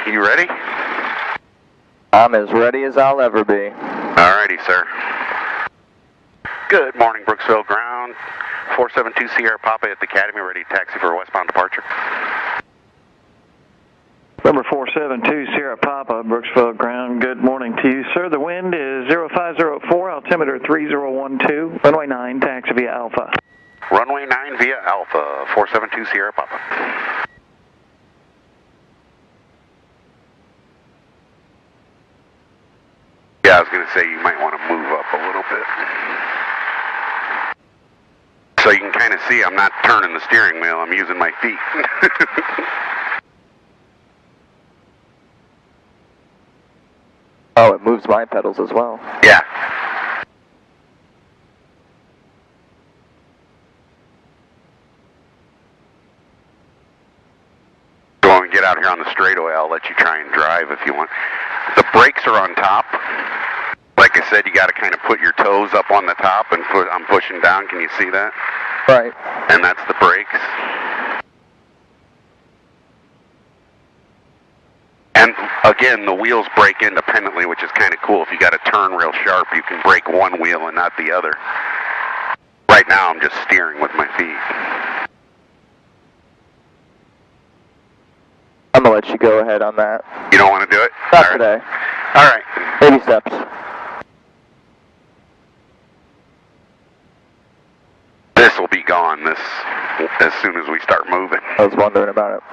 You ready? I'm as ready as I'll ever be. Alrighty, sir. Good morning, Brooksville ground. 472 Sierra Papa at the Academy, ready to taxi for a westbound departure. Number 472 Sierra Papa, Brooksville ground. Good morning to you, sir. The wind is 0504, altimeter 3012, runway 9, taxi via Alpha. Runway 9 via Alpha, 472 Sierra Papa. Yeah, I was going to say you might want to move up a little bit. So you can kind of see I'm not turning the steering wheel, I'm using my feet. Oh, it moves my pedals as well. Yeah. So when we get out here on the straightaway, I'll let you try and drive if you want. The brakes are on top. Like I said, you got to kind of put your toes up on the top, and I'm pushing down. Can you see that? Right. And that's the brakes. And again, the wheels brake independently, which is kind of cool. If you got to turn real sharp, you can brake one wheel and not the other. Right now, I'm just steering with my feet. I'm going to let you go ahead on that. You don't want to do it? Not All right. today. All right. Baby steps. This will be gone as soon as we start moving. I was wondering about it.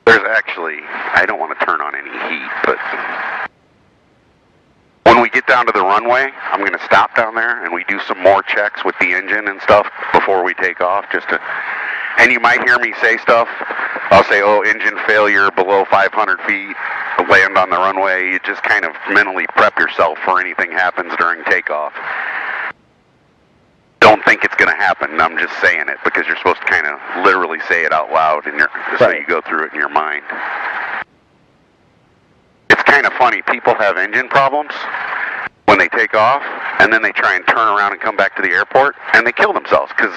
There's actually, I don't want to turn on any heat, but when we get down to the runway, I'm going to stop down there and we do some more checks with the engine and stuff before we take off, and you might hear me say stuff. I'll say, oh, engine failure below 500 feet, land on the runway. You just kind of mentally prep yourself for anything happens during takeoff. Don't think it's going to happen. I'm just saying it because you're supposed to kind of literally say it out loud so you go through it in your mind. It's kind of funny. People have engine problems when they take off, and then they try and turn around and come back to the airport, and they kill themselves because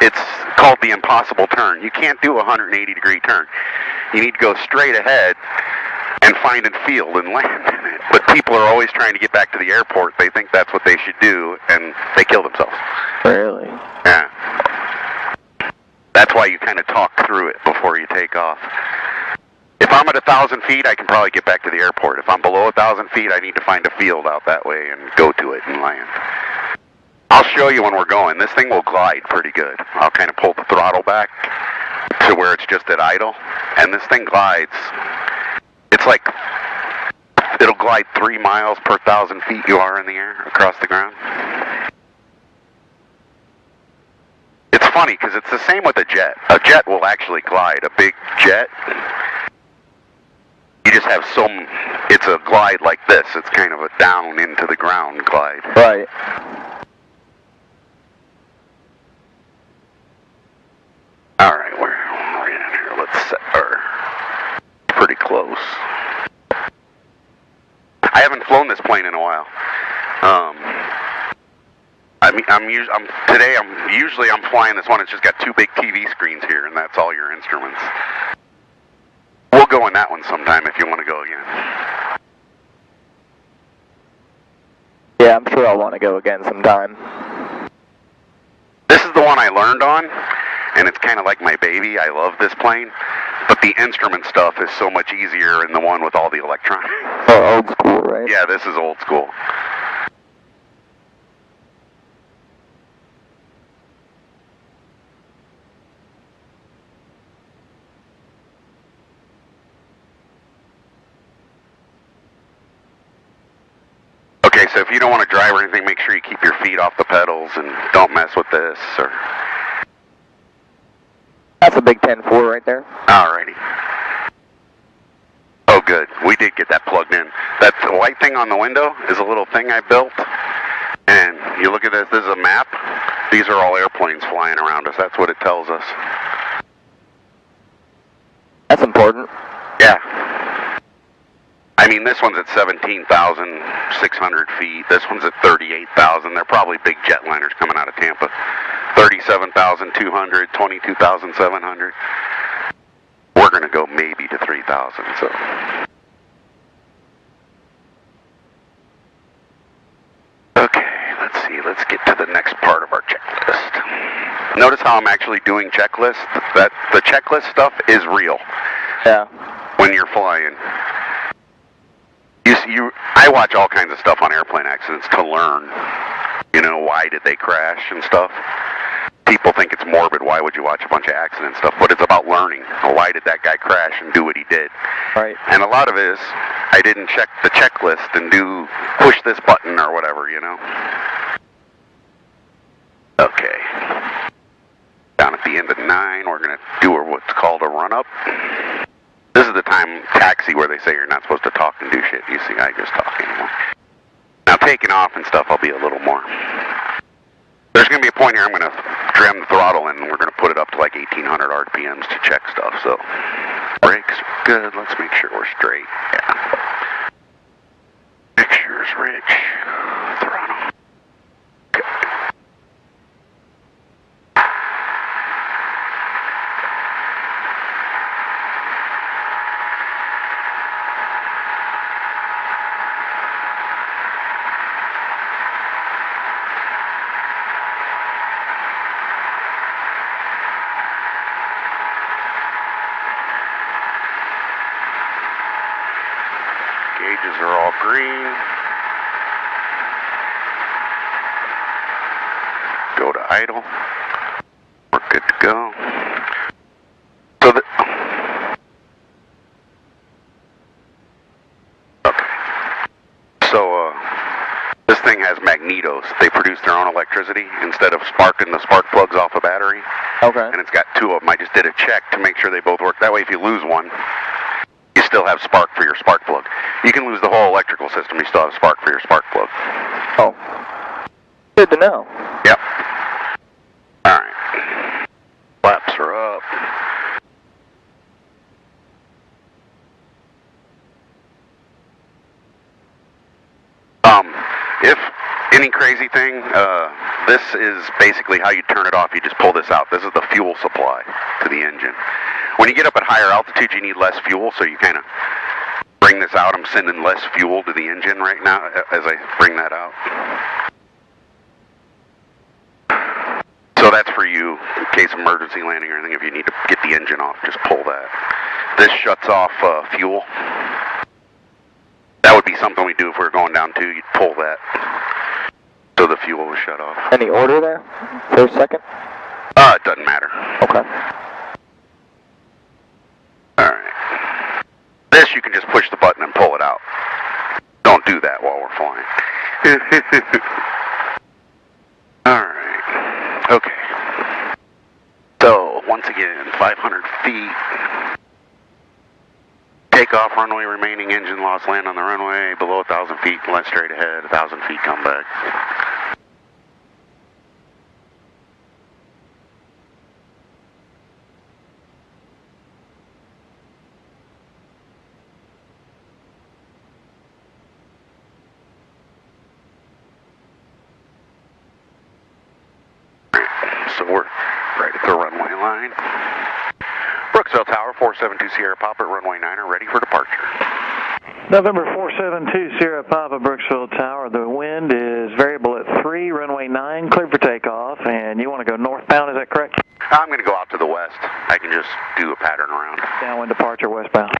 it's called the impossible turn. You can't do a 180-degree turn. You need to go straight ahead and find a field and land in it. But people are always trying to get back to the airport. They think that's what they should do, and they kill themselves. Really? Yeah. That's why you kind of talk through it before you take off. If I'm at 1,000 feet, I can probably get back to the airport. If I'm below 1,000 feet, I need to find a field out that way and go to it and land. I'll show you when we're going. This thing will glide pretty good. I'll kind of pull the throttle back to where it's just at idle, and this thing glides. It's like it'll glide 3 miles per 1,000 feet you are in the air across the ground. It's funny because it's the same with a jet. A jet will actually glide. A big jet, you just have it's a glide like this. It's kind of a down into the ground glide. Right. All right, we're right in here. Let's set our pretty close. I haven't flown this plane in a while. Today I'm flying this one. It's just got 2 big TV screens here, and that's all your instruments. We'll go in that one sometime if you want to go again. Yeah, I'm sure I'll want to go again sometime. This is the one I learned on, and it's kind of like my baby. I love this plane, but the instrument stuff is so much easier in the one with all the electronics. Oh, old school, right? Yeah, this is old school. Okay, so if you don't want to drive or anything, make sure you keep your feet off the pedals and don't mess with this. That's a big 10-4 right there. Alrighty. Oh, good. We did get that plugged in. That white thing on the window is a little thing I built. And you look at this. This is a map. These are all airplanes flying around us. That's what it tells us. That's important. Yeah. I mean, this one's at 17,600 feet. This one's at 38,000. They're probably big jetliners coming out of Tampa. 37,200, 22,700. we're going to go maybe to 3,000, so. Okay, let's see. Let's get to the next part of our checklist. Notice how I'm actually doing checklists? That the checklist stuff is real. Yeah. When you're flying. I watch all kinds of stuff on airplane accidents to learn, you know, why did they crash and stuff. People think it's morbid, why would you watch a bunch of accident stuff, but it's about learning. Why did that guy crash and do what he did? Right. And a lot of it is, I didn't check the checklist and push this button or whatever, you know. Okay. Down at the end of 9, we're going to do what's called a run-up. This is the time taxi where they say you're not supposed to talk and do shit. You see, I just talk anymore. Now taking off and stuff, I'll be a little more. There's going to be a point here I'm going to trim the throttle and we're going to put it up to like 1,800 RPMs to check stuff. So brakes are good. Let's make sure we're straight. Yeah. Pictures rich. Throttle. Okay. Gauges are all green. Go to idle. We're good to go. So okay. So this thing has magnetos. They produce their own electricity instead of sparking the spark plugs off a battery. Okay. And it's got 2 of them. I just did a check to make sure they both work. That way, if you lose one, you still have spark for your spark plug. You can lose the whole electrical system, you still have spark for your spark plug. Oh. Good to know. Yep. Alright. Flaps are up. If any crazy thing, this is basically how you turn it off. You just pull this out. This is the fuel supply to the engine. When you get up at higher altitude, you need less fuel, so you kind of bring this out. I'm sending less fuel to the engine right now as I bring that out. So that's for you, in case of emergency landing or anything. If you need to get the engine off, just pull that. This shuts off fuel. That would be something we do if we were going down 2. You'd pull that so the fuel was shut off. Any order there? First, second? It doesn't matter. Okay. Alright. This you can just push the button and pull it out. Don't do that while we're flying. Alright. Okay. So, once again, 500 feet. Takeoff, runway remaining, engine loss, land on the runway, below 1,000 feet, left straight ahead, 1,000 feet, come back. So we're right at the runway line. Brooksville Tower, 472 Sierra Papa, runway 9, ready for departure. November 472 Sierra Papa, Brooksville Tower. The wind is variable at 3, runway 9, cleared for takeoff, and you want to go northbound, is that correct? I'm going to go out to the west. I can just do a pattern around. Downwind departure westbound.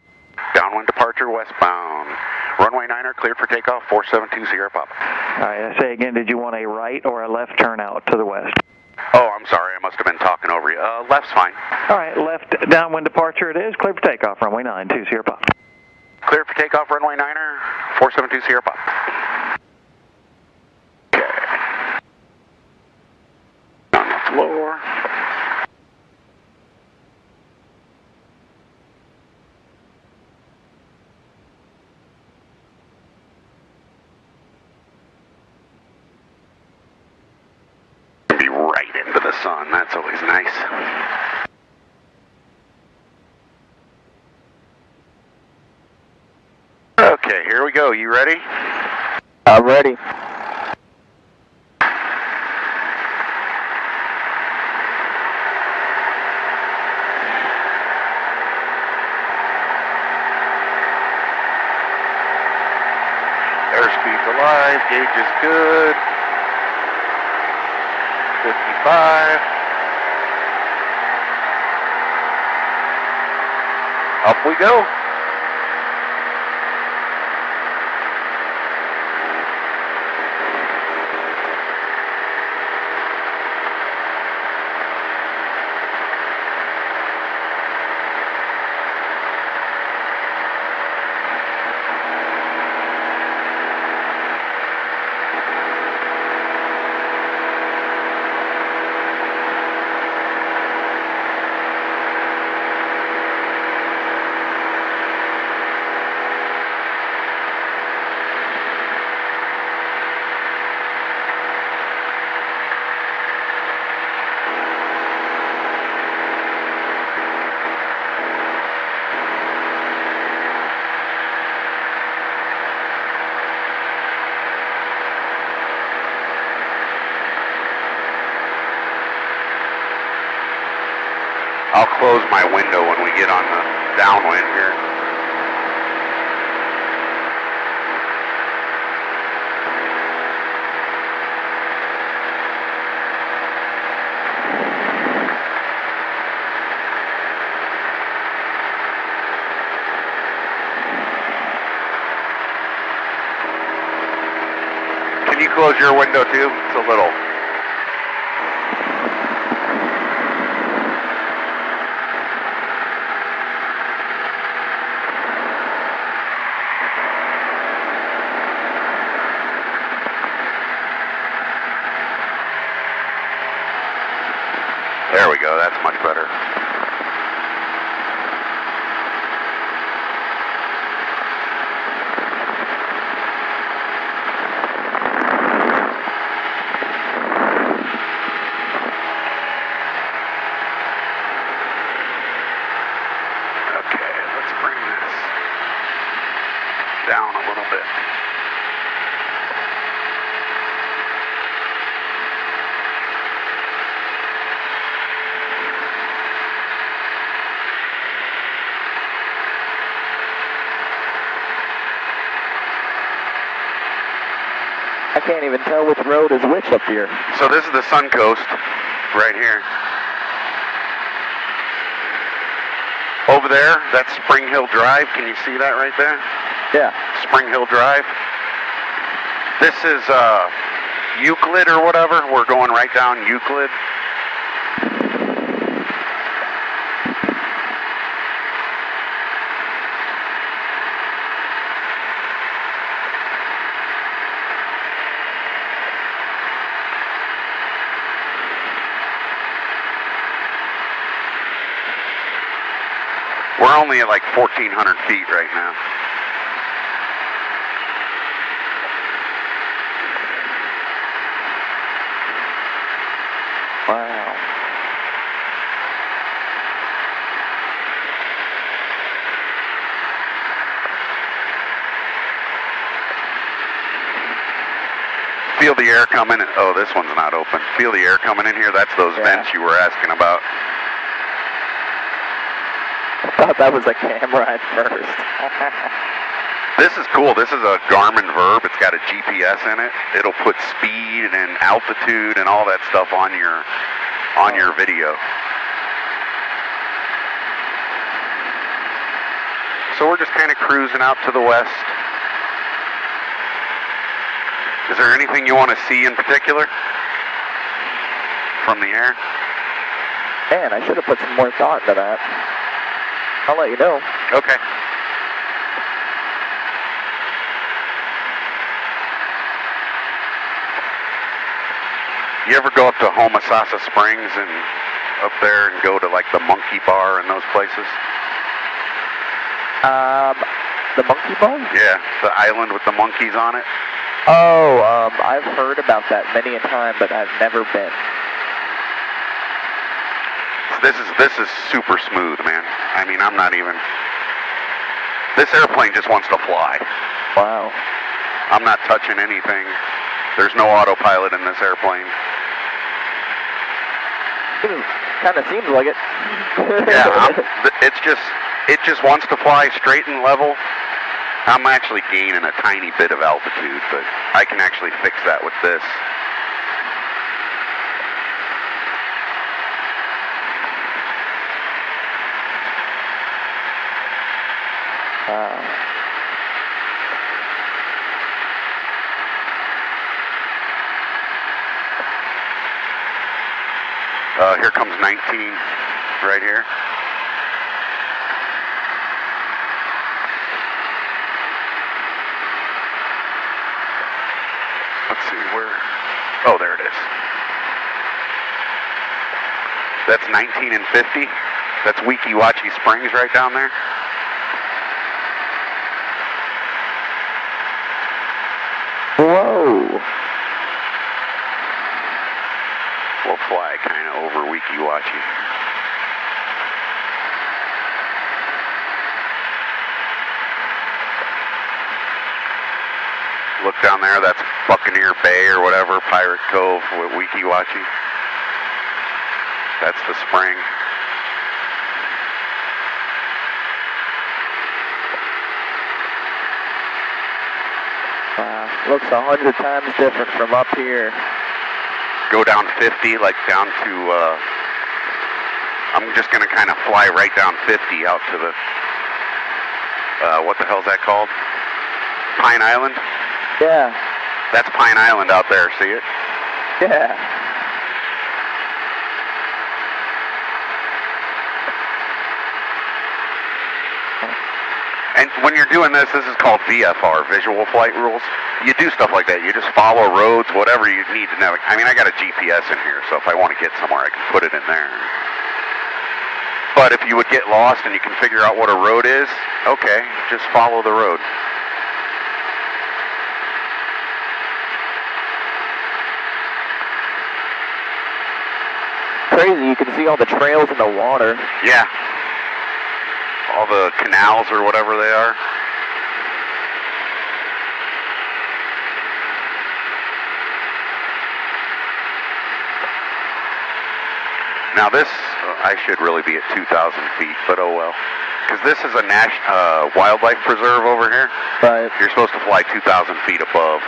Downwind departure westbound. Runway 9 cleared for takeoff, 472 Sierra Papa. All right, I say again, did you want a right or a left turn out to the west? Oh, I'm sorry. I must have been talking over you. Left's fine. All right, left downwind departure it is. Clear for takeoff, runway 92 Sierra Papa. Clear for takeoff, runway 9er, 472 Sierra Papa. Okay. On the floor. Be right into the sun. That's always nice. Okay, here we go. You ready? I'm ready. alive, gauge is good. 55. Up we go. I'll close my window when we get on the downwind here. Can you close your window too? It's a little. There we go, that's much better. Okay, let's bring this down a little bit. I can't even tell which road is which up here. So this is the Sun Coast, right here. Over there, that's Spring Hill Drive. Can you see that right there? Yeah. Spring Hill Drive. This is Euclid or whatever. We're going right down Euclid. We're only at like 1,400 feet right now. Wow. Feel the air coming in. Oh, this one's not open. Feel the air coming in here. That's those vents you were asking about. I thought that was a camera at first. This is cool. This is a Garmin VIRB. It's got a GPS in it. It'll put speed and altitude and all that stuff on your video. So we're just kind of cruising out to the west. Is there anything you want to see in particular from the air? Man, I should have put some more thought into that. I'll let you know. Okay. You ever go up to Homosassa Springs and up there and go to like the Monkey Bar and those places? The Monkey Bar? Yeah, the island with the monkeys on it. Oh, I've heard about that many a time, but I've never been. This is super smooth, man. I mean, I'm not even. This airplane just wants to fly. Wow. I'm not touching anything. There's no autopilot in this airplane. Kind of seems like it. Yeah, it just wants to fly straight and level. I'm actually gaining a tiny bit of altitude, but I can actually fix that with this. Here comes 19 right here. Let's see where. Oh, there it is. That's 19 and 50. That's Weeki-Wachee Springs right down there. Whoa. We'll fly kind of over Weeki-Wachee. Look down there, that's Buccaneer Bay or whatever, Pirate Cove with Weeki-Wachee. That's the spring. Looks 100 times different from up here. Go down 50, like down to, I'm just going to kind of fly right down 50 out to the, what the hell's that called? Pine Island? Yeah. That's Pine Island out there, see it? Yeah. And when you're doing this is called VFR, Visual Flight Rules. You do stuff like that. You just follow roads, whatever you need to navigate. I mean, I got a GPS in here, so if I want to get somewhere, I can put it in there. But if you would get lost and you can figure out what a road is, okay, just follow the road. Crazy, you can see all the trails in the water. Yeah. All the canals or whatever they are. Now this, I should really be at 2,000 feet, but oh well. Because this is a wildlife preserve over here. Right. You're supposed to fly 2,000 feet above.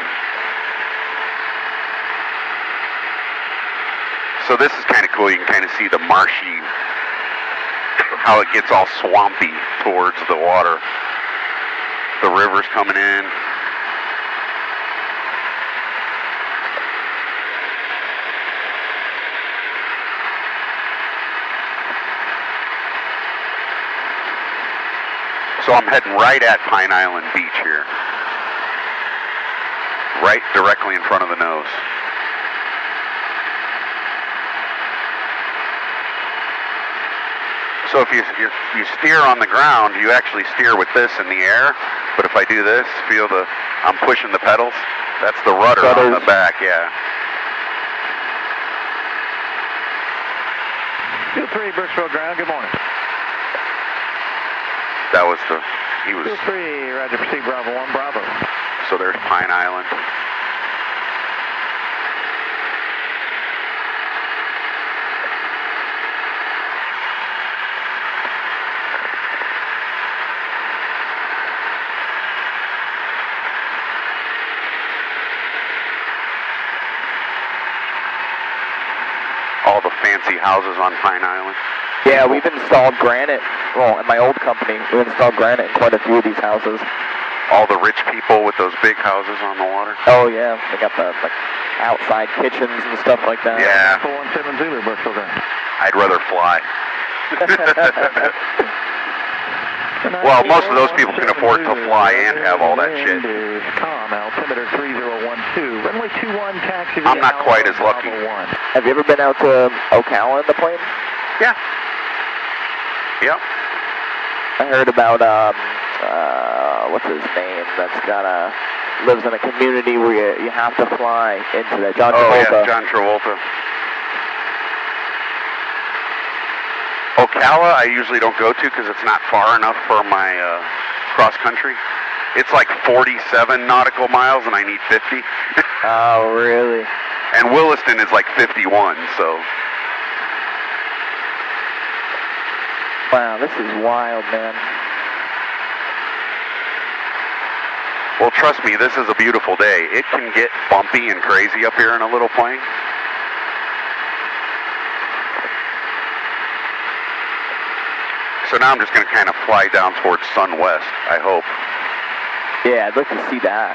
So this is kind of cool. You can kind of see the marshy, how it gets all swampy towards the water. The river's coming in. So I'm heading right at Pine Island Beach here. Right directly in front of the nose. So if you steer on the ground, you actually steer with this in the air. But if I do this, feel I'm pushing the pedals. That's the rudder on the back, yeah. Field 3, Brooksville ground, good morning. That was he was. Field 3, Roger, proceed, Bravo 1, Bravo. So there's Pine Island. All the fancy houses on Pine Island. Yeah, we've installed granite. Well, in my old company, we installed granite in quite a few of these houses. All the rich people with those big houses on the water. Oh yeah, they got the outside kitchens and stuff like that. Yeah. 417 Zulu, Brooksville ground. I'd rather fly. Well, most of those people can afford to fly and have all that shit. Calm, altimeter 3012, runway 21, taxi. I'm not quite as lucky. Have you ever been out to Ocala in the plane? Yeah. Yep. I heard about what's his name? That's lives in a community where you have to fly into that. John Travolta. Oh yeah, John Travolta. Ocala, I usually don't go to because it's not far enough for my cross country. It's like 47 nautical miles, and I need 50. Oh, really? And Williston is like 51, so. Wow, this is wild, man. Well, trust me, this is a beautiful day. It can get bumpy and crazy up here in a little plane. So now I'm just going to kind of fly down towards Sun West, I hope. Yeah, I'd like to see that.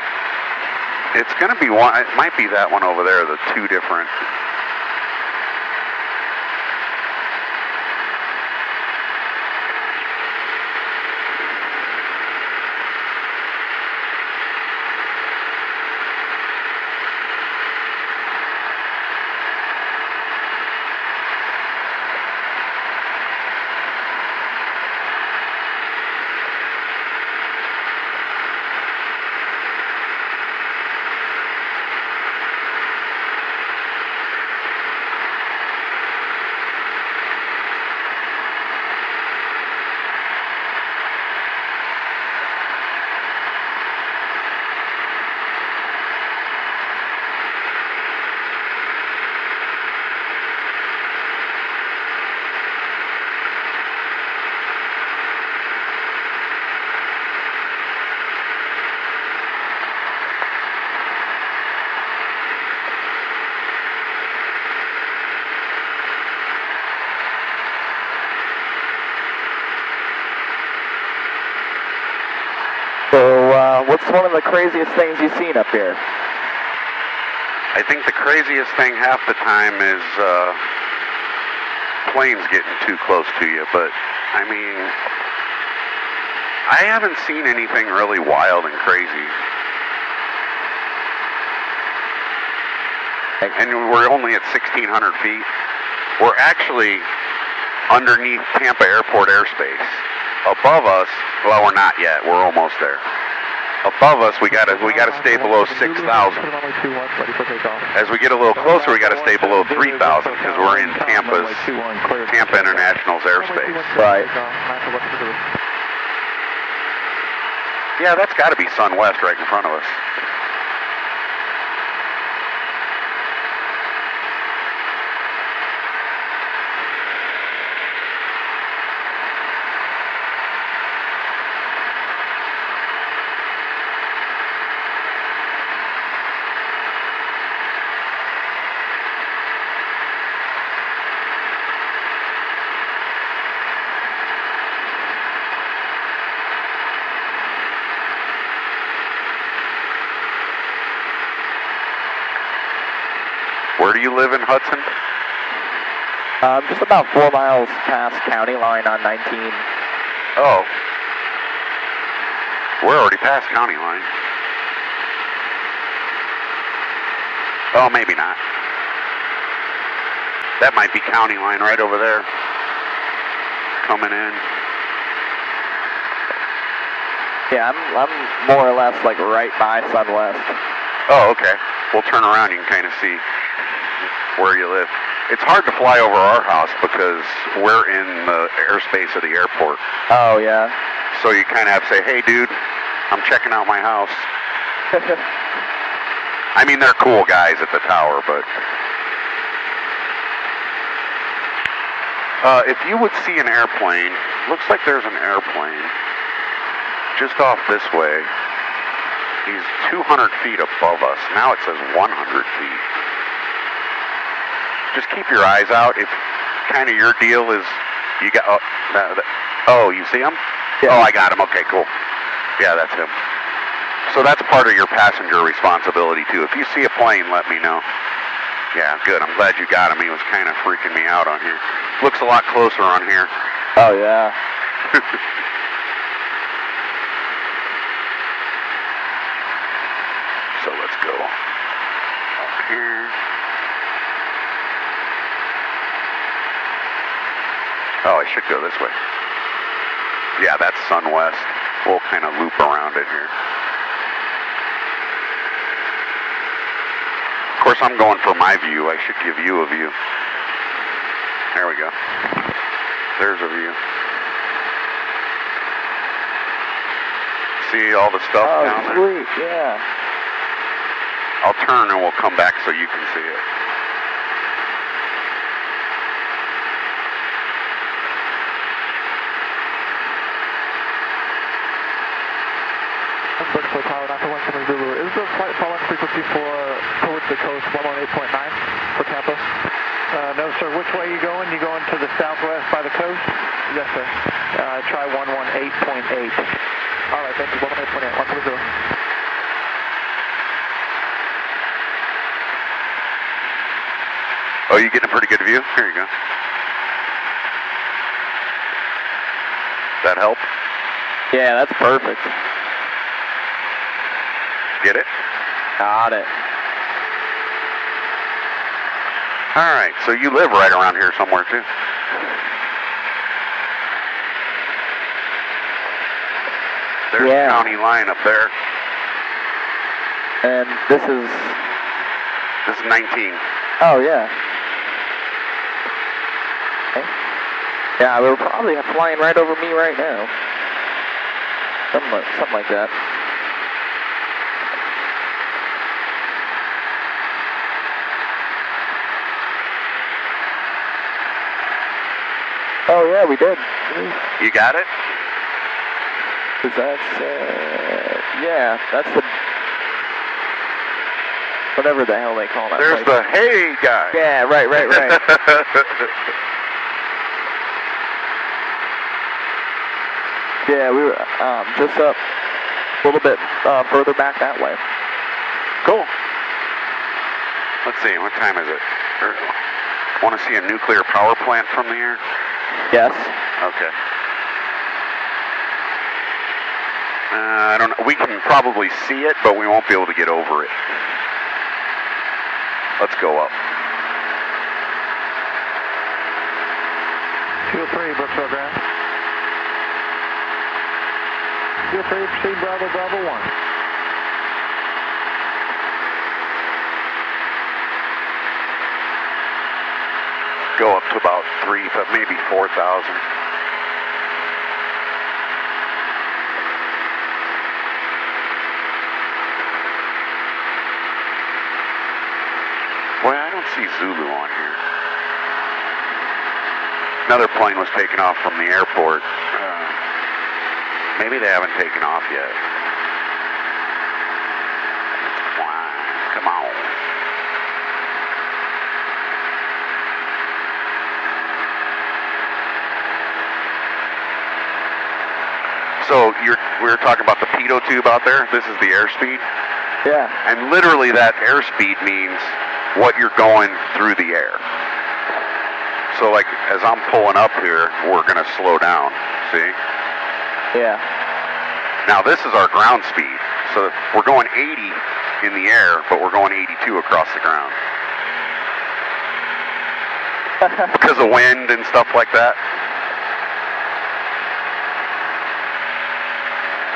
It's going to be one, it might be that one over there, the two different. So, what's one of the craziest things you've seen up here? I think the craziest thing half the time is planes getting too close to you, but I mean, I haven't seen anything really wild and crazy. And we're only at 1,600 feet. We're actually underneath Tampa Airport airspace. Above us, well, we're not yet. We're almost there. Above us, we gotta stay below 6,000. As we get a little closer, we gotta stay below 3,000 because we're in Tampa International's airspace. Right. Yeah, that's got to be Sun West right in front of us. Where do you live in Hudson? Just about 4 miles past county line on 19. Oh. We're already past county line. Oh, maybe not. That might be county line right over there. Coming in. Yeah, I'm more or less like right by Sun West. Oh, okay. We'll turn around, you can kind of see where you live. It's hard to fly over our house because we're in the airspace of the airport. Oh, yeah. So you kind of have to say, hey, dude, I'm checking out my house. I mean, they're cool guys at the tower, but... if you would see an airplane, looks like there's an airplane just off this way. He's 200 feet above us. Now it says 100 feet. Just keep your eyes out. If kind of your deal is, you got, oh, you see him? Yeah. Oh, I got him. Okay, cool. Yeah, that's him. So that's part of your passenger responsibility, too. If you see a plane, let me know. Yeah, good. I'm glad you got him. He was kind of freaking me out on here. Looks a lot closer on here. Oh, yeah. So let's go up here. Oh, I should go this way. Yeah, that's Sun West. We'll kind of loop around it here. Of course, I'm going for my view. I should give you a view. There we go. There's a view. See all the stuff down there? Oh, sweet, yeah. I'll turn and we'll come back so you can see it. Tower, flight following frequency for towards the coast, 118.9 for Tampa? No, sir. Which way are you going? You going to the southwest by the coast? Yes, sir. Try 118.8. All right, thank you. 118.8, 140. Oh, you getting a pretty good view? Here you go. That help? Yeah, that's perfect. Get it? Got it. All right, so you live right around here somewhere too. There's the county line up there. And this is... This is 19. Oh, yeah. Okay. Yeah, they were probably flying right over me right now. Something like that. Oh, yeah, we did. You got it? Because that's, yeah, that's the... Whatever the hell they call that There's place. the hey guy. Yeah, right. Yeah, we were just up a little bit further back that way. Cool. Let's see, what time is it? Want to see a nuclear power plant from the air? Yes. Okay. I don't know. We can probably see it, but we won't be able to get over it. Let's go up. 203, Brooksville ground. 203, proceed Bravo, Bravo 1. Go up to about 3, but maybe 4,000. Boy, I don't see Zulu on here. Another plane was taken off from the airport. Maybe they haven't taken off yet. It's flying. Come on. So we were talking about the pitot tube out there. This is the airspeed. Yeah. And literally that airspeed means what you're going through the air. So like as I'm pulling up here, we're going to slow down. See? Yeah. Now this is our ground speed. So we're going 80 in the air, but we're going 82 across the ground. Because of wind and stuff like that.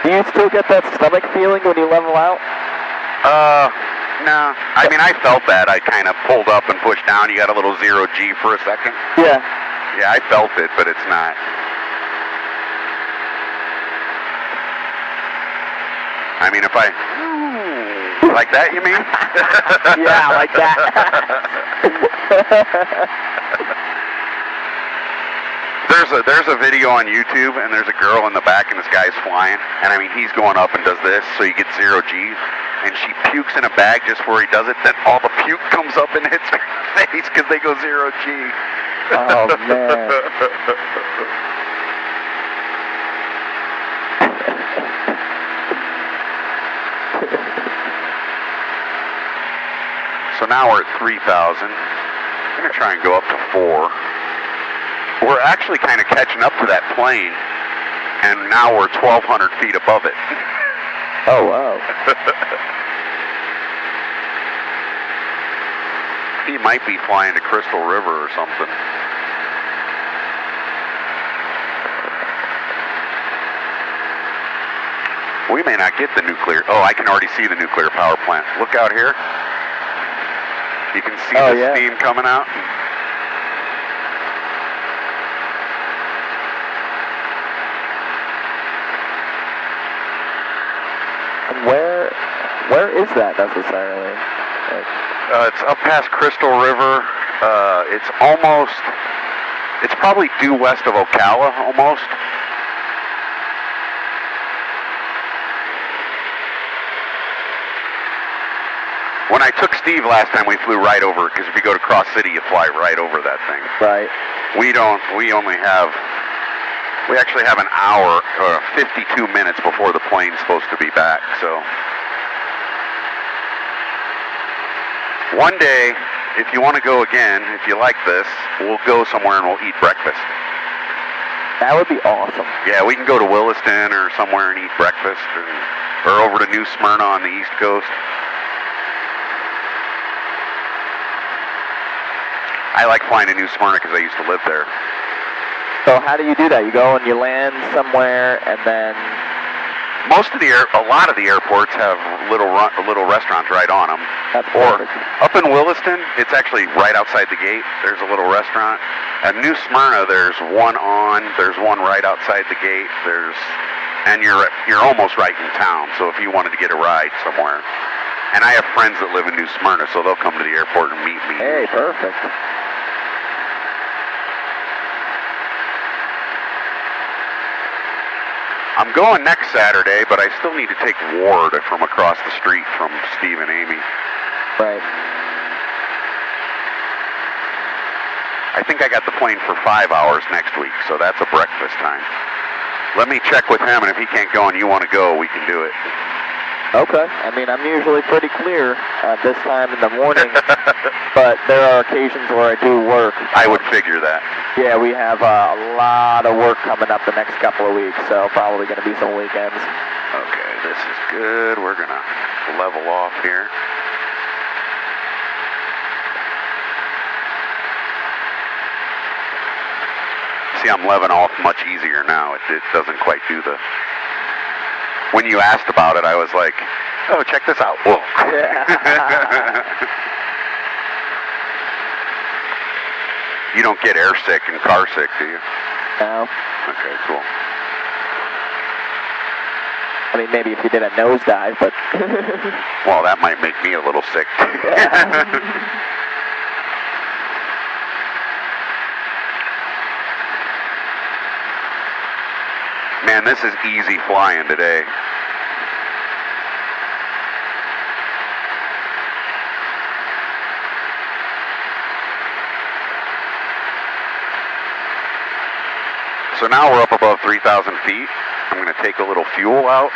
Do you still get that stomach feeling when you level out? No. I mean, I felt that. I kind of pulled up and pushed down. You got a little 0G for a second. Yeah. Yeah, I felt it, but it's not. I mean, if I... Like that, you mean? Yeah, like that. There's a video on YouTube, and there's a girl in the back, and this guy's flying, and I mean, he's going up and does this, so you get 0G, and she pukes in a bag just where he does it, then all the puke comes up and hits her face because they go 0G. Oh, man. So now we're at 3,000. I'm going to try and go up to 4. We're actually kind of catching up to that plane, and now we're 1,200 feet above it. Oh, wow. He might be flying to Crystal River or something. We may not get the nuclear... Oh, I can already see the nuclear power plant. Look out here. You can see the steam coming out. Where is that necessarily? It's up past Crystal River. It's probably due west of Ocala, almost. When I took Steve last time, we flew right over it, because if you go to Cross City, you fly right over that thing. Right. We actually have an hour, or 52 minutes before the plane's supposed to be back, so. One day, if you want to go again, if you like this, we'll go somewhere and we'll eat breakfast. That would be awesome. Yeah, we can go to Williston or somewhere and eat breakfast, or over to New Smyrna on the East Coast. I like flying to New Smyrna because I used to live there. So how do you do that? You go and you land somewhere, and then a lot of the airports have little restaurants right on them. That's or perfect. up in Williston, it's actually right outside the gate. There's a little restaurant. At New Smyrna, there's one right outside the gate. And you're almost right in town. So if you wanted to get a ride somewhere, and I have friends that live in New Smyrna, so they'll come to the airport and meet me. Hey, perfect. I'm going next Saturday, but I still need to take Ward from across the street from Steve and Amy. Right. I think I got the plane for 5 hours next week, so that's a breakfast time. Let me check with him, and if he can't go and you want to go, we can do it. Okay. I mean, I'm usually pretty clear at this time in the morning, but there are occasions where I do work. I would figure that. Yeah, we have a lot of work coming up the next couple of weeks, so probably going to be some weekends. Okay, this is good. We're going to level off here. See, I'm leveling off much easier now. It doesn't quite do the... When you asked about it, I was like, oh, check this out. Whoa. You don't get air sick and car sick, do you? No. Okay, cool. I mean, maybe if you did a nosedive, but... Well, that might make me a little sick. Man, this is easy flying today. So now we're up above 3,000 feet. I'm going to take a little fuel out.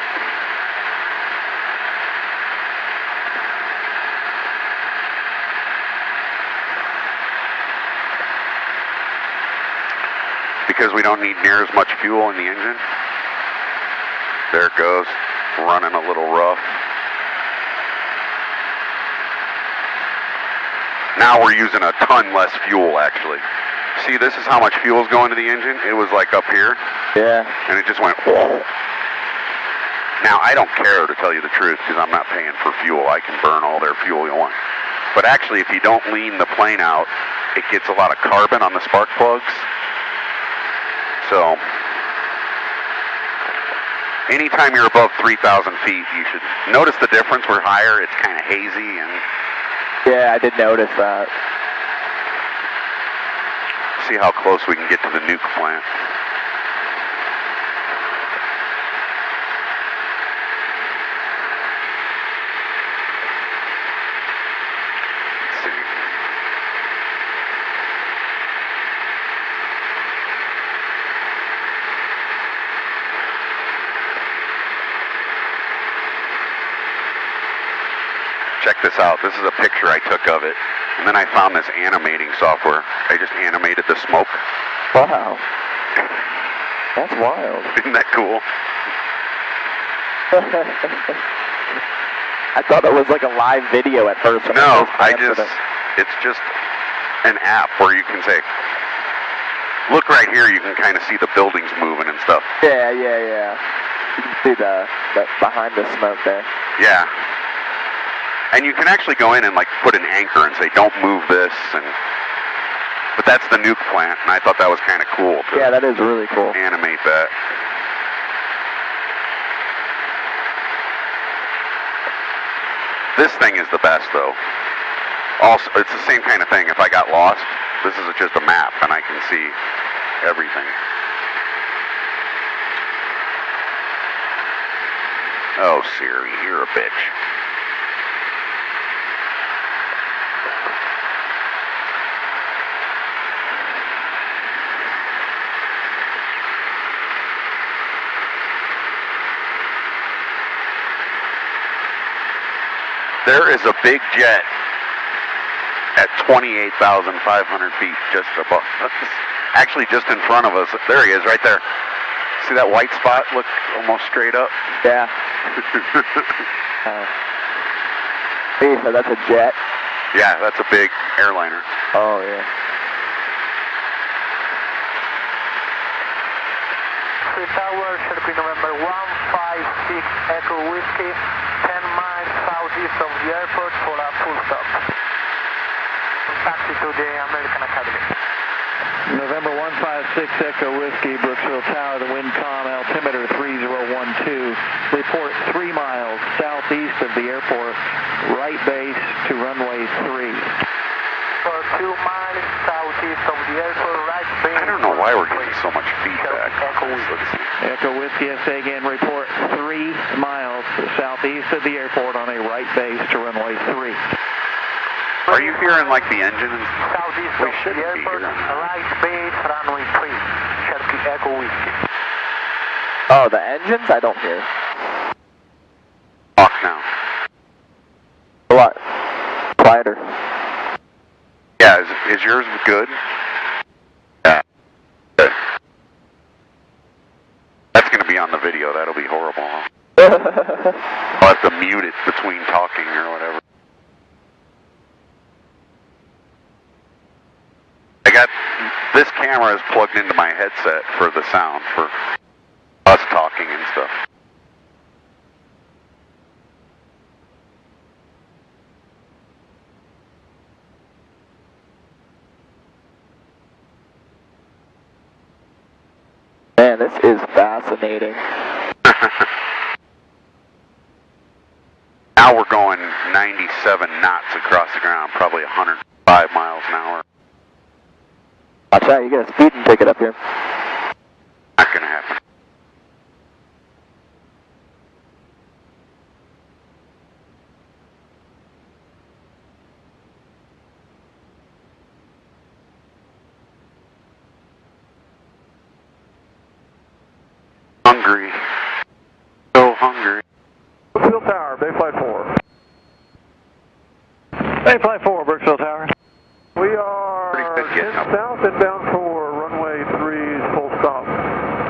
Because we don't need near as much fuel in the engine. There it goes, running a little rough. Now we're using a ton less fuel, actually. See, this is how much fuel is going to the engine. It was like up here. Yeah. And it just went, whoa. Now, I don't care, to tell you the truth, because I'm not paying for fuel. I can burn all their fuel you want. But actually, if you don't lean the plane out, it gets a lot of carbon on the spark plugs. So, anytime you're above 3,000 feet, you should notice the difference. We're higher, it's kind of hazy. And yeah, I did notice that. See how close we can get to the nuke plant. Let's see. Check this out. This is a picture I took of it. And then I found this animating software. I just animated the smoke. Wow. That's wild. Isn't that cool? I thought it was like a live video at first. No, it's just an app where you can say, look right here, you can kind of see the buildings moving and stuff. Yeah. You can see the behind the smoke there. Yeah. And you can actually go in and like put an anchor and say, don't move this. But that's the nuke plant, and I thought that was kind of cool to yeah, that is really cool. Animate that. This thing is the best, though. Also, it's the same kind of thing. If I got lost, this is just a map, and I can see everything. Oh, Siri, you're a bitch. There is a big jet at 28,500 feet just above, actually just in front of us. There he is, right there. See that white spot? Look almost straight up. Yeah. Hey, so that's a jet? Yeah, that's a big airliner. Oh, yeah. Tower, circuit November 156 Echo Whiskey, 10 miles southeast of the airport for a full stop. Taxi to the American Academy. November 156 Echo Whiskey, Brooksville Tower, the WindCom altimeter 3012. Report 3 miles southeast of the airport, right base to runway 3. For 2 miles southeast of the airport, right base. I don't know why we're getting so much feedback. Echo Whiskey, say again, report 3 miles southeast of the airport on a right base to runway 3. Are you hearing like the engine? Southeast We of should the be airport, hearing. right base, runway 3, Cherokee Echo Whiskey. Oh, the engines? I don't hear. Off now. A lot quieter. Yeah, is yours good? Yeah. Good. That's going to be on the video. That'll be horrible. Huh? I'll have to mute it between talking or whatever. I got this camera is plugged into my headset for the sound for us talking and stuff. Man, this is fascinating. Now we're going 97 knots across the ground, probably 105 miles an hour. Watch out, you get a speeding ticket up here. Not going to happen. Hungry. So hungry. Brooksville Tower, Bay Flight 4. Bay Flight 4, Brooksville Tower. We are Pretty good getting up. south and bound for runway 3's full stop.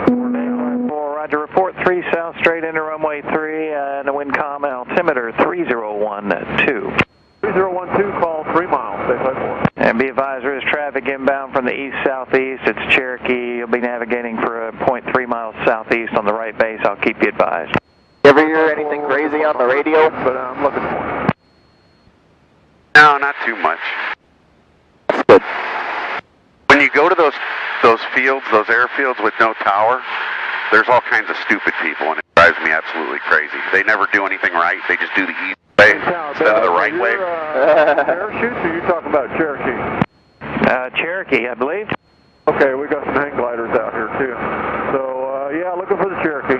Bay Flight 4, Roger, report 3 south straight into runway 3 and the WindCom altimeter 3012. 3012, call 3 miles, Bay Flight 4. And be advised, there is traffic inbound from the east-southeast. It's Cherokee. You'll be navigating for a 0.3 miles southeast on the right base. I'll keep you advised. You ever hear anything crazy on the radio? But I'm looking for it. No, not too much. That's good. When you go to those fields, those airfields with no tower, there's all kinds of stupid people, and it drives me absolutely crazy. They never do anything right. They just do the easy way instead of the right way. Parachutes, or are you talking about Cherokee? Cherokee, I believe. Okay, we got some hang gliders out here too. So yeah, looking for the Cherokee.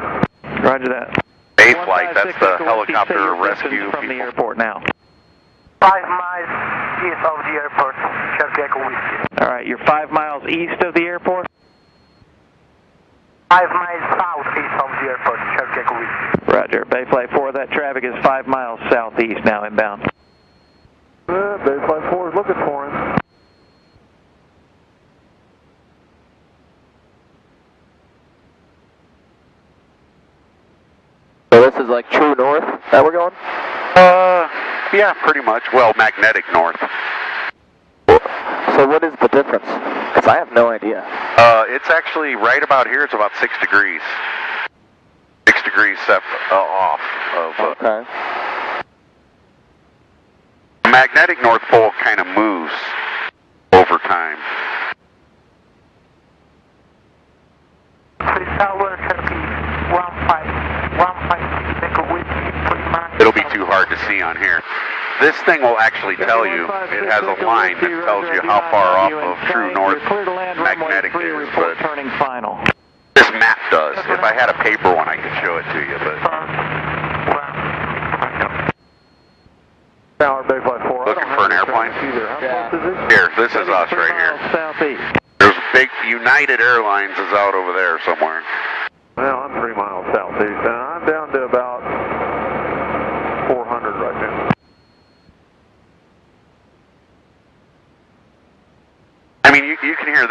Roger that. Bay flight, that's the helicopter rescue from the people. airport now. 5 miles east of the airport, Cherokee Echo Whiskey. All right, you're 5 miles east of the airport? 5 miles southeast of the airport, Cherokee Echo Whiskey. Roger, Bay Flight 4, that traffic is 5 miles southeast now inbound. Bay Flight 4 is looking for him. So this is like true north that we're going? Yeah, pretty much. Well, magnetic north. So what is the difference? Because I have no idea. It's actually right about here. It's about 6 degrees. 6 degrees off of. Okay. The magnetic North Pole kind of moves over time. Tower, Cherokee 156 Echo Whiskey, 3 miles. It'll be too hard to see on here. This thing will actually tell you, it has a line that tells you how far off of true north magnetic is, but turning final. this map does. If I had a paper one, I could show it to you, but Tower, Bay Flight 4. looking for an airplane? Yeah. Here, this is us right here. Southeast. There's big United Airlines is out over there somewhere. Well, I'm 3 miles southeast, and I'm down to about 400 right now.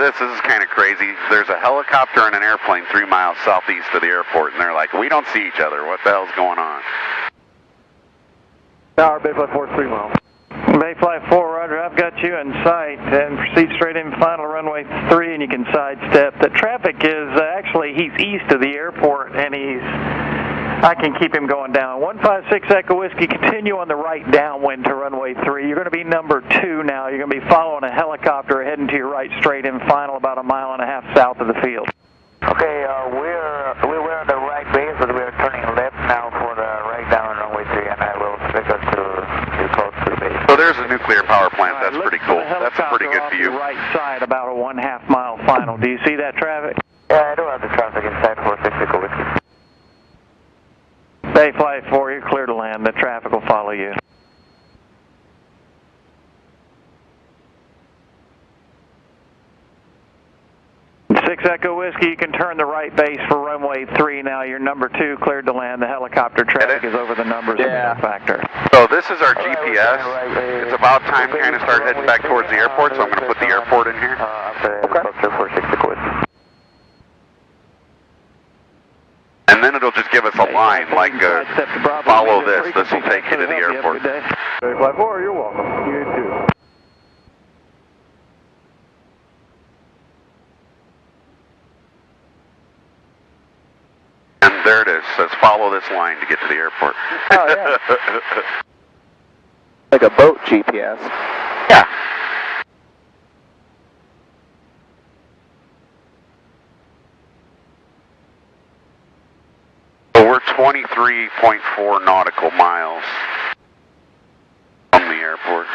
this is kind of crazy. There's a helicopter and an airplane 3 miles southeast of the airport, and they're like, we don't see each other. What the hell's going on? Tower, Bayfly 4, 3 miles. Bayfly 4, roger, I've got you in sight, and proceed straight in final runway 3, and you can sidestep. The traffic is, actually, he's east of the airport, and I can keep him going down. 156 Echo Whiskey, continue on the right downwind to runway 3. You're going to be number 2 now. You're going to be following a helicopter heading to your right straight in final about 1.5 miles south of the field. Okay, we were on the right base, but we're turning left now for the right down runway 3, and I will expect us to close to the base. So there's a nuclear power plant. That's pretty cool. That's a pretty good view. The right side, about a 1/2 mile final. Do you see that traffic? Yeah, I do have the traffic inside 46 Echo Whiskey. Bayfly 4, you're clear to land. The traffic will follow you. 6 Echo Whiskey, you can turn the right base for runway 3 now. You're number 2, cleared to land. The helicopter traffic is over the numbers of the factor. So this is our GPS. It's about time to kind of start heading back towards the airport, so I'm going to put the airport in here. And then it'll just give us a line, like follow this. This will take you to the airport. Bayfly 4, you're welcome. You too. And there it is. Says follow this line to get to the airport. Oh, yeah. Like a boat GPS. Yeah. So we're 23.4 nautical miles from the airport.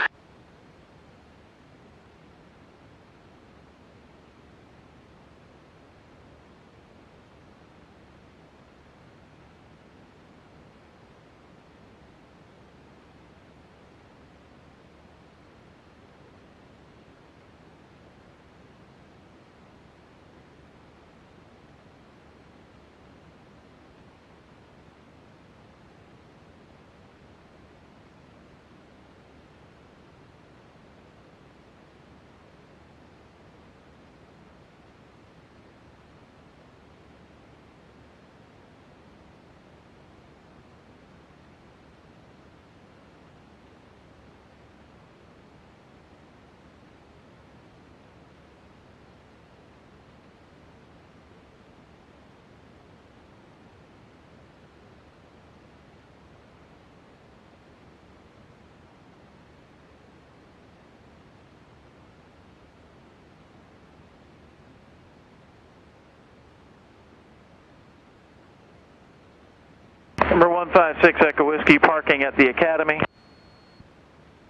Number 156 Echo Whiskey, parking at the Academy.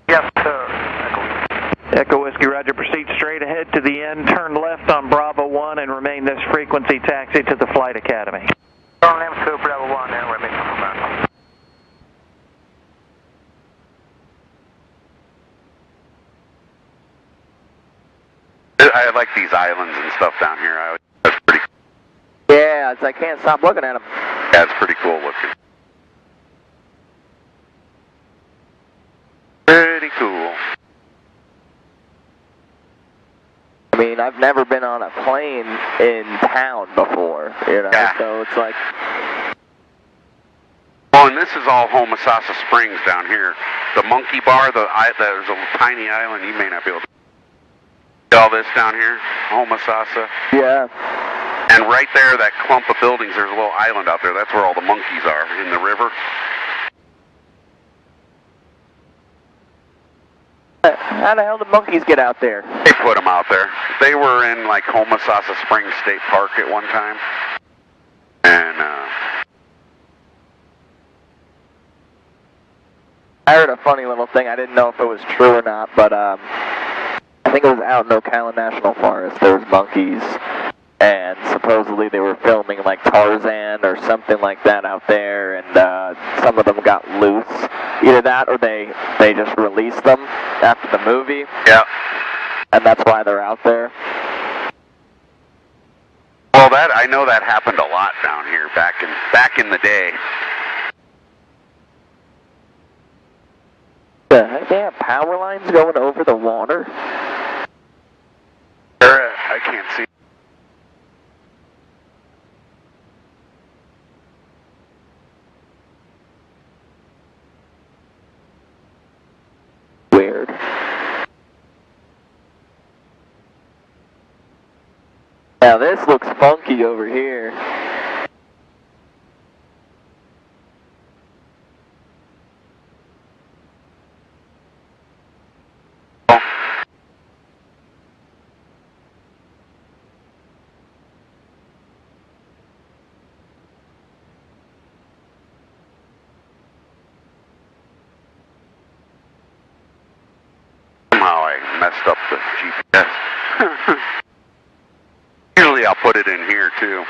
Yes, sir. Echo Whiskey, roger. Proceed straight ahead to the end, turn left on Bravo 1, and remain this frequency taxi to the Flight Academy. Turn left to Bravo 1 and remain on I like these islands and stuff down here. That's pretty cool. Yeah, I can't stop looking at them. Yeah, it's pretty cool looking. Pretty cool. I mean, I've never been on a plane in town before, you know, Yeah. so it's like... Oh, and this is all Homosassa Springs down here. The Monkey Bar, there's a tiny island, you may not be able to see all this down here, Homosassa. Yeah. And right there, that clump of buildings, there's a little island out there. That's where all the monkeys are, in the river. How the hell did monkeys get out there? They put them out there. They were in, like, Homosassa Springs State Park at one time. And, I heard a funny little thing. I didn't know if it was true or not, but I think it was out in Ocala National Forest. There was monkeys, and supposedly they were filming like Tarzan or something like that out there, and some of them got loose. Either that or they just released them after the movie. yeah. And that's why they're out there. Well, I know that happened a lot down here back in the day. They have power lines going over the water? I can't weird. Now this looks funky over here. Somehow I messed up the GPS. Usually I'll put it in here too.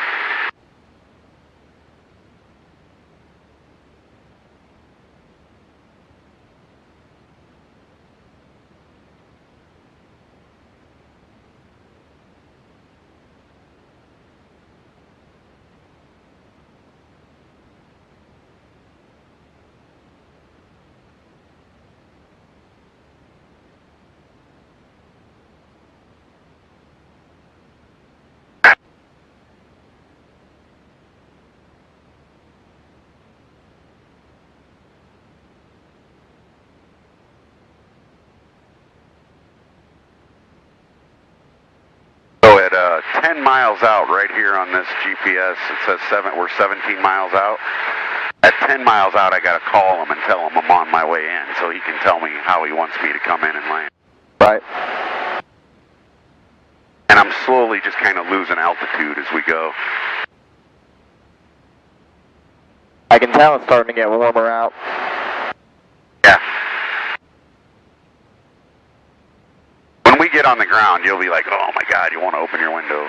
So at 10 miles out right here on this GPS, it says we're 17 miles out. At 10 miles out, I got to call him and tell him I'm on my way in so he can tell me how he wants me to come in and land. Right. And I'm slowly just kind of losing altitude as we go. I can tell it's starting to get warmer out. Yeah. When we get on the ground, you'll be like, oh my God, you want to open your window.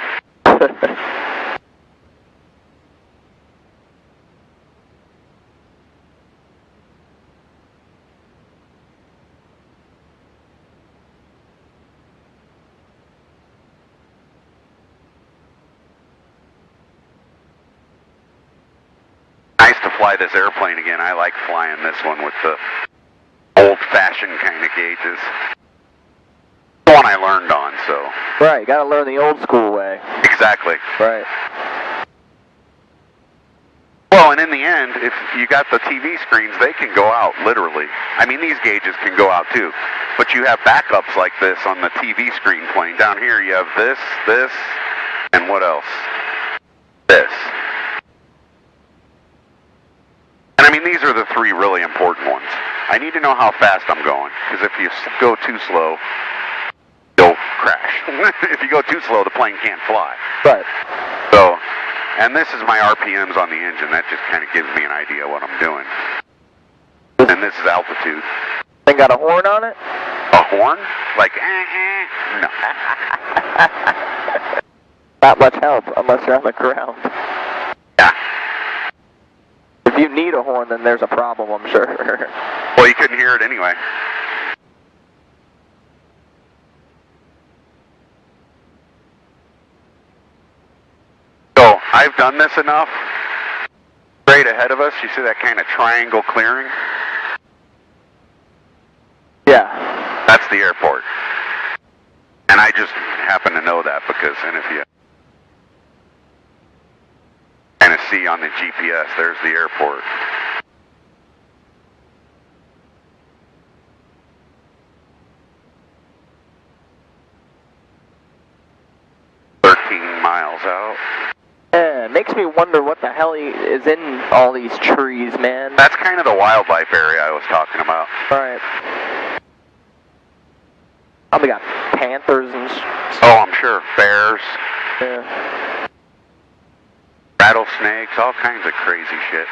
Nice to fly this airplane again. I like flying this one with the old-fashioned kind of gauges. The one I learned on, so. Right, you gotta learn the old school way. Exactly. Right. Well, and in the end, if you got the TV screens, they can go out, literally. I mean, these gauges can go out too. But you have backups like this on the TV screen plane. Down here, you have this, and what else? This. And I mean, these are the three really important ones. I need to know how fast I'm going, because if you go too slow, you'll crash. If you go too slow, the plane can't fly. Right. So, and this is my RPMs on the engine. That just kind of gives me an idea what I'm doing. And this is altitude. Thing got a horn on it? A horn? Like, No. Not much help unless you're on the ground. Yeah. If you need a horn, then there's a problem, I'm sure. Well, you couldn't hear it anyway. So, I've done this enough. Straight ahead of us, you see that kind of triangle clearing? Yeah. That's the airport. And I just happen to know that because, and if you kind of see on the GPS, there's the airport. Miles out. Yeah, it makes me wonder what the hell is in all these trees, man. That's kind of the wildlife area I was talking about. Right. Oh, we got panthers and... Oh, I'm sure. Bears. Yeah. Rattlesnakes, all kinds of crazy shit.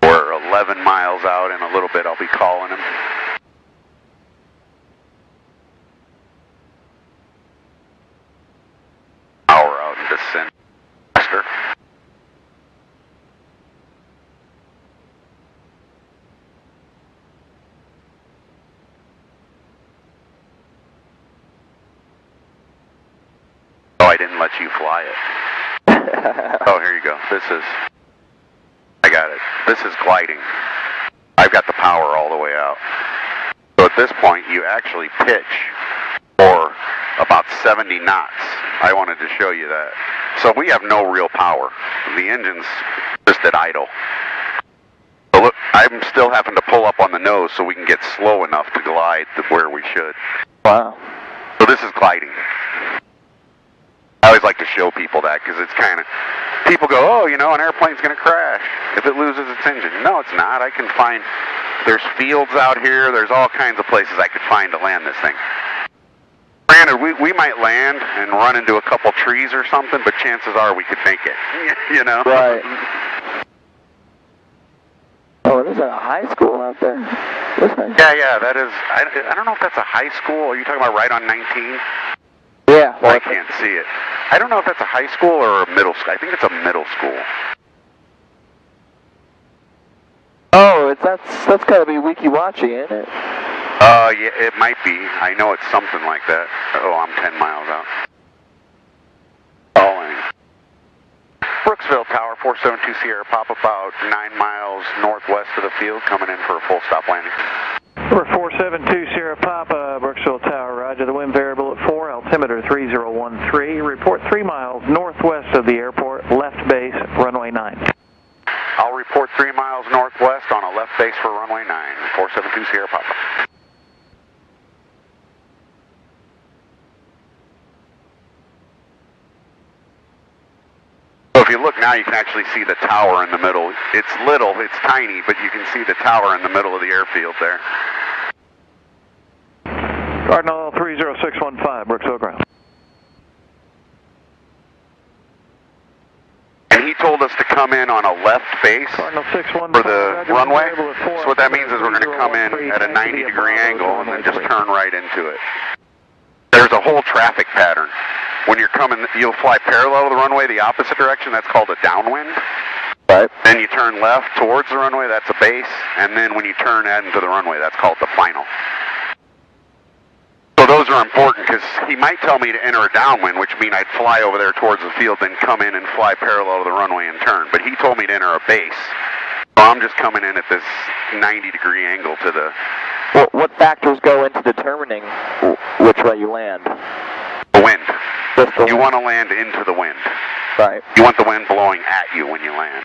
We're 11 miles out. In a little bit, I'll be calling him. Hour out in descent. Faster. I didn't let you fly it. Oh, here you go. I got it. This is gliding. I've got the power all the way out. So at this point, you actually pitch for about 70 knots. I wanted to show you that. So we have no real power. The engine's just at idle. So look, I'm still having to pull up on the nose so we can get slow enough to glide to where we should. Wow. So this is gliding. I always like to show people that because it's kind of, people go, oh, you know, an airplane's going to crash if it loses its engine. No, it's not. I can find, there's fields out here. There's all kinds of places I could find to land this thing. Granted, we might land and run into a couple trees or something, but chances are we could make it, you know? Right. Oh, there's a high school out there? Yeah, that is, I don't know if that's a high school. Are you talking about right on 19? Yeah. Well, I can't see it. I don't know if that's a high school or a middle school. I think it's a middle school. Oh, that's got to be Wikiwachi, isn't it? Yeah, it might be. I know it's something like that. Oh, I'm 10 miles out. Calling. Brooksville Tower, 472 Sierra, pop about 9 miles northwest of the field, coming in for a full stop landing. Number 472 Sierra Papa, Brooksville Tower, roger. The wind variable at 4, altimeter 3013. Report 3 miles northwest of the airport, left base, runway 9. I'll report 3 miles northwest on a left base for runway 9, 472 Sierra Papa. So if you look now, you can actually see the tower in the middle. It's little, it's tiny, but you can see the tower in the middle of the airfield there. Cardinal 30615, Brooksville ground. And he told us to come in on a left base Cardinal 615, for the runway. So what that means is we're going to come in at a 90-degree angle and then just turn right into it. There's a whole traffic pattern. When you're coming, you'll fly parallel to the runway, the opposite direction, that's called a downwind. Right. Then you turn left towards the runway, that's a base. And then when you turn into the runway, that's called the final. So those are important because he might tell me to enter a downwind, which means I'd fly over there towards the field, then come in and fly parallel to the runway and turn. But he told me to enter a base. So I'm just coming in at this 90-degree angle to the... Well, what factors go into determining which way you land? The wind. Just the You wind. want to land into the wind. Right. You want the wind blowing at you when you land.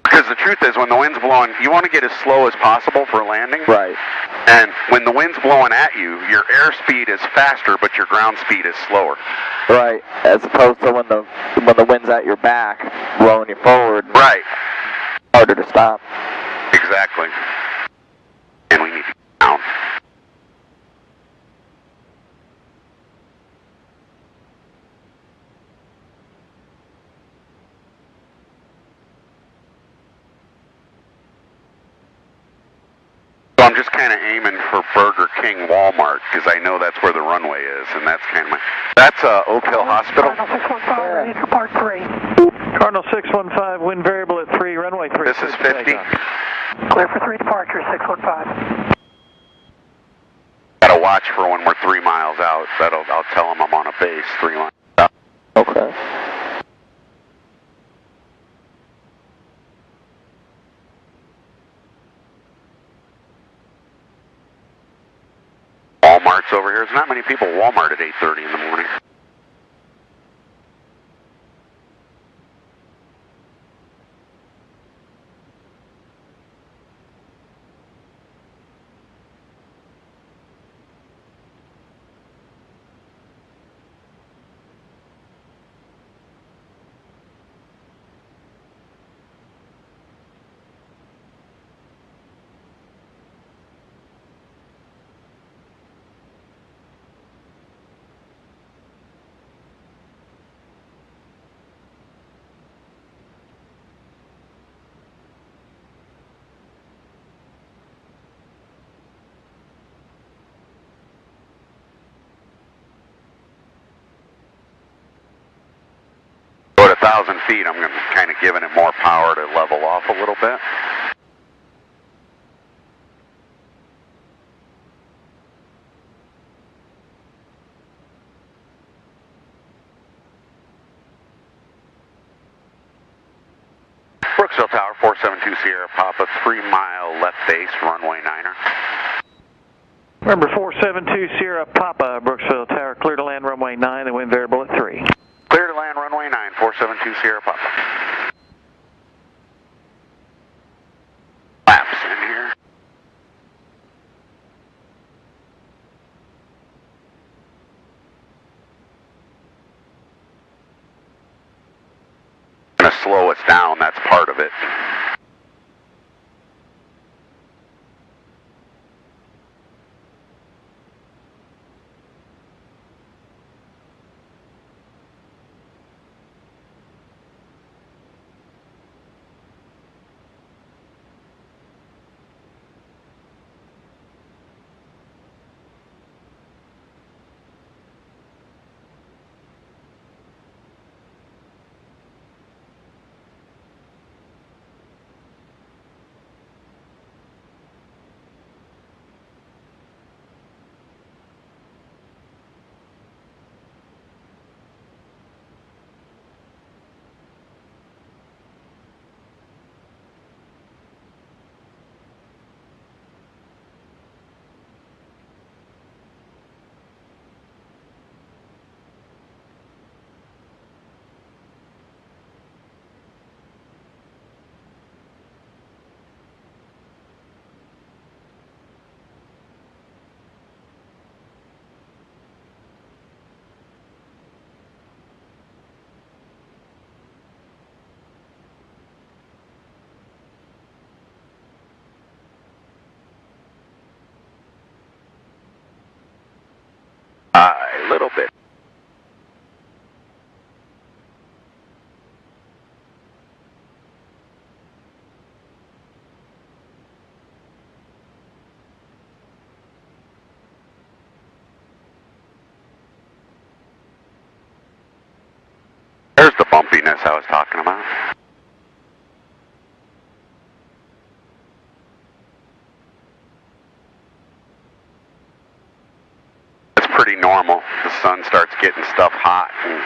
Because the truth is, when the wind's blowing, you want to get as slow as possible for landing. Right. And when the wind's blowing at you, your airspeed is faster, but your ground speed is slower. Right. As opposed to when the wind's at your back, blowing you forward. Right. Harder to stop. Exactly. And we need to get down. So I'm just kind of aiming for Burger King Walmart because I know that's where the runway is, and that's kind of my... That's Oak Hill Hospital. Cardinal 615, ready for Park 3. Cardinal 615, wind variable at 3, runway 3. This is 50. Clear for 3 departure, 615. Gotta watch for when we're 3 miles out. I'll tell them I'm on a base 3 miles out. Okay. Walmart's over here. There's not many people at Walmart at 8:30 in the morning. But at 1,000 feet, I'm kind of giving it more power to level off a little bit. Brooksville Tower, 472 Sierra Papa, 3 mile left base, runway 9er. Remember 472 Sierra Papa, Brooksville Tower, clear to land runway 9, the wind variable at 3. Clear to land runway 9, 472 Sierra Papa. Flaps in here. Gonna slow us down, that's part of it. A little bit. There's the bumpiness I was talking about. Pretty normal. The sun starts getting stuff hot. And,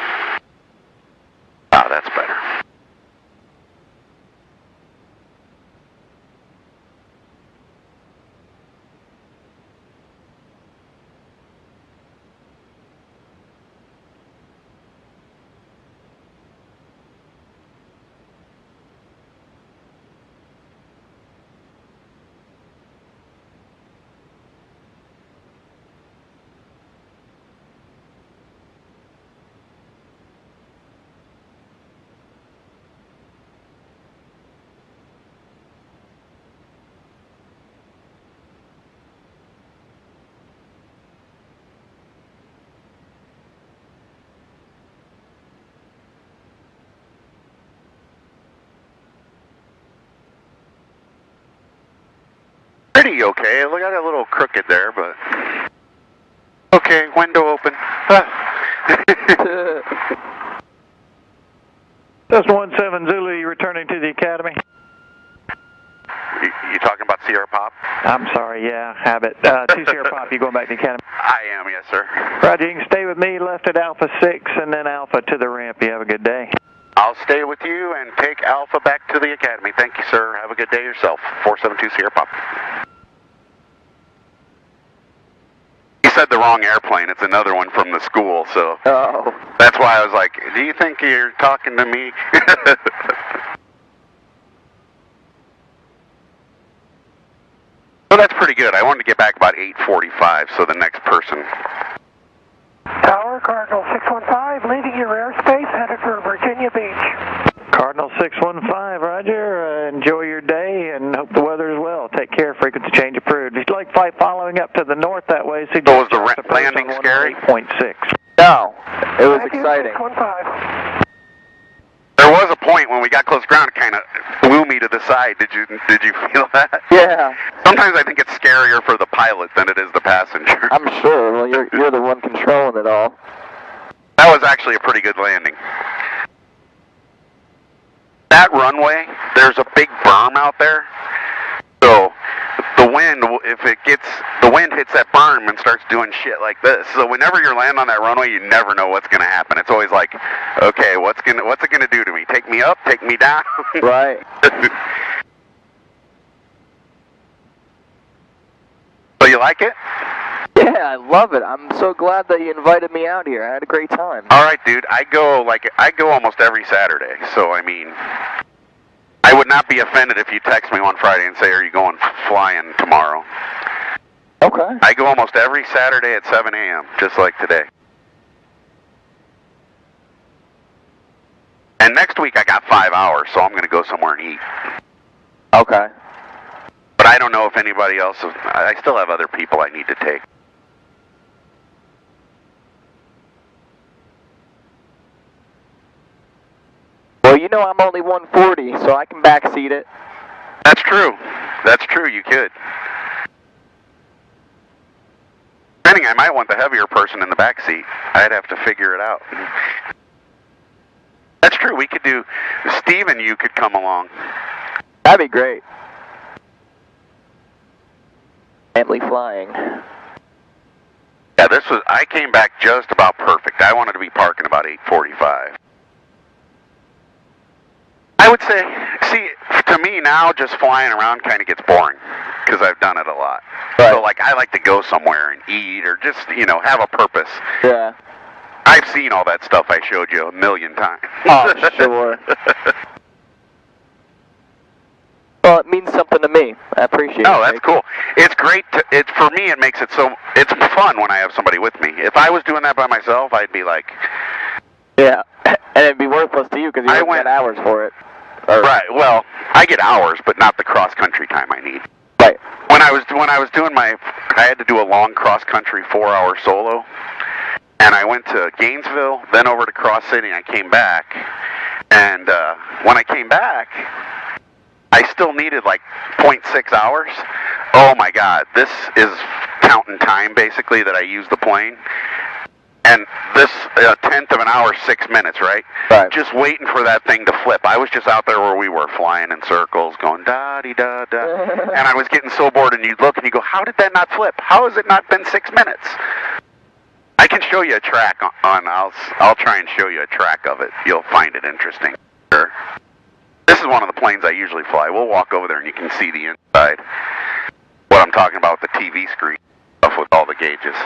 that's better. Pretty okay. Look, I got a little crooked there, but okay. Window open. Cessna 17 Zulu, you returning to the Academy? You talking about Sierra Pop? I'm sorry, yeah, habit. 2 Sierra Pop, you going back to the Academy? I am, yes, sir. Roger, you can stay with me, left at Alpha 6, and then Alpha to the ramp. You have a good day. I'll stay with you and take Alpha back to the Academy. Thank you, sir. Have a good day yourself. 472 Sierra Pop. You said the wrong airplane. It's another one from the school, so that's why I was like, do you think you're talking to me? So that's pretty good. I wanted to get back about 8:45, so the next person. Tower, Cardinal 615, leaving your airspace, headed for Virginia Beach. Cardinal 615, roger. Enjoy your day and hope the weather is well. Take care. Frequency change approved. If you'd like flight following up to the north that way, so was the landing scary? 8.6. No, it was exciting. 615. There was a point when we got close ground, it kind of blew me to the side. Did you feel that? Yeah. Sometimes I think it's scarier for the pilot than it is the passenger. I'm sure. Well, you're the one controlling it all. That was actually a pretty good landing. That runway, there's a big berm out there, so the wind the wind hits that berm and starts doing shit like this. So whenever you're landing on that runway, you never know what's going to happen. It's always like, okay, what's it going to do to me? Take me up? Take me down? Right. So you like it? Yeah, I love it. I'm so glad that you invited me out here. I had a great time. All right, dude. I go almost every Saturday. So I mean, I would not be offended if you text me on Friday and say, "Are you going flying tomorrow?" Okay. I go almost every Saturday at 7 a.m., just like today. And next week I got 5 hours, so I'm going to go somewhere and eat. Okay. But I don't know if anybody else I still have other people I need to take. Well, you know I'm only 140, so I can backseat it. That's true. That's true, you could. Depending, I might want the heavier person in the back seat. I'd have to figure it out. That's true, we could do, Steve and you could come along. That'd be great. Family flying. Yeah, I came back just about perfect. I wanted to be parking about 8:45. I would say, see, to me now, just flying around kind of gets boring, because I've done it a lot. Right. So, like, I like to go somewhere and eat, or just, have a purpose. Yeah. I've seen all that stuff I showed you a million times. Oh, sure. Well, it means something to me. I appreciate it. Oh, that's cool. It's great. For me, it makes it so, it's fun when I have somebody with me. If I was doing that by myself, I'd be like... Yeah, and it'd be worthless to you because you don't get hours for it. Right, well, I get hours, but not the cross-country time I need. Right. When I was doing I had to do a long cross-country 4-hour solo, and I went to Gainesville, then over to Cross City, and I came back, and when I came back, I still needed like 0.6 hours. Oh my God, this is counting time basically that I use the plane. And this, a tenth of an hour, 6 minutes, right? Right. Just waiting for that thing to flip. I was just out there where we were, flying in circles, going da-dee-da-da. And I was getting so bored, and you'd look and you go, how did that not flip? How has it not been 6 minutes? I can show you a track I'll try and show you a track of it. You'll find it interesting. Sure. This is one of the planes I usually fly. We'll walk over there and you can see the inside. What I'm talking about with the TV screen stuff with all the gauges.